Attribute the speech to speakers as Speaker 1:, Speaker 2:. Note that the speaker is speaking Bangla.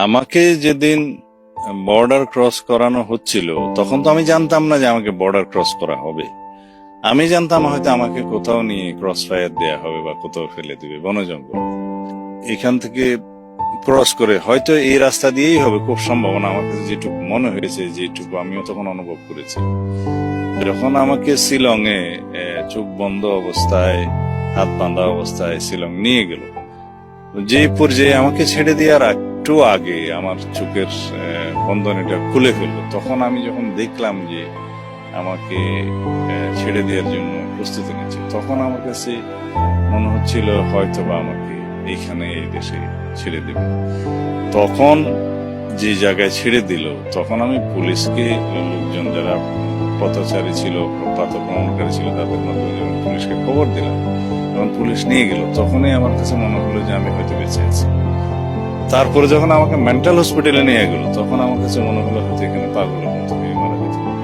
Speaker 1: আমাকে যেদিন বর্ডার ক্রস করানো হচ্ছিল তখন তো আমি জানতাম না যে আমাকে বর্ডার ক্রস করা হবে। আমি জানতাম হয়তো আমাকে কোথাও নিয়ে ক্রস ফায়ার দেয়া হবে বা কোথাও ফেলে দিবে বন জঙ্গল। এখান থেকে ক্রস করে হয়তো এই রাস্তা দিয়েই হবে, খুব সম্ভাবনা। আমার কাছে যেটুকু মনে হয়েছে, যেটুকু আমিও তখন অনুভব করেছি, যখন আমাকে শিলং এ চোখ বন্ধ অবস্থায়, হাত বাঁধা অবস্থায় শিলং নিয়ে গেল, যে পর্যায়ে আমাকে ছেড়ে দেওয়ার একটু আগে আমার চোখের বন্ধনীটা খুলে ফেললো, তখন আমি যখন দেখলাম যে আমাকে ছেড়ে দেওয়ার জন্য প্রস্তুতি নিচ্ছে, তখন আমার কাছে মনে হচ্ছিল হয়তো বা আমাকে এইখানে এই দেশে ছেড়ে দেবে। তখন যে জায়গায় ছেড়ে দিল, তখন আমি পুলিশকে, লোকজন যারা পথচারী ছিল, পথভ্রমণকারী ছিল, তাদের মাধ্যমে যখন পুলিশকে খবর দিলাম, যখন পুলিশ নিয়ে গেল, তখনই আমার কাছে মনে হলো যে আমি হয়তো বেঁচে আছি। তারপরে যখন আমাকে মেন্টাল হসপিটালে নিয়ে গেল, তখন আমার কাছে মনে হলো হয়তো এখানে পাগলের মতো হয়ে মারা যেতে পারে।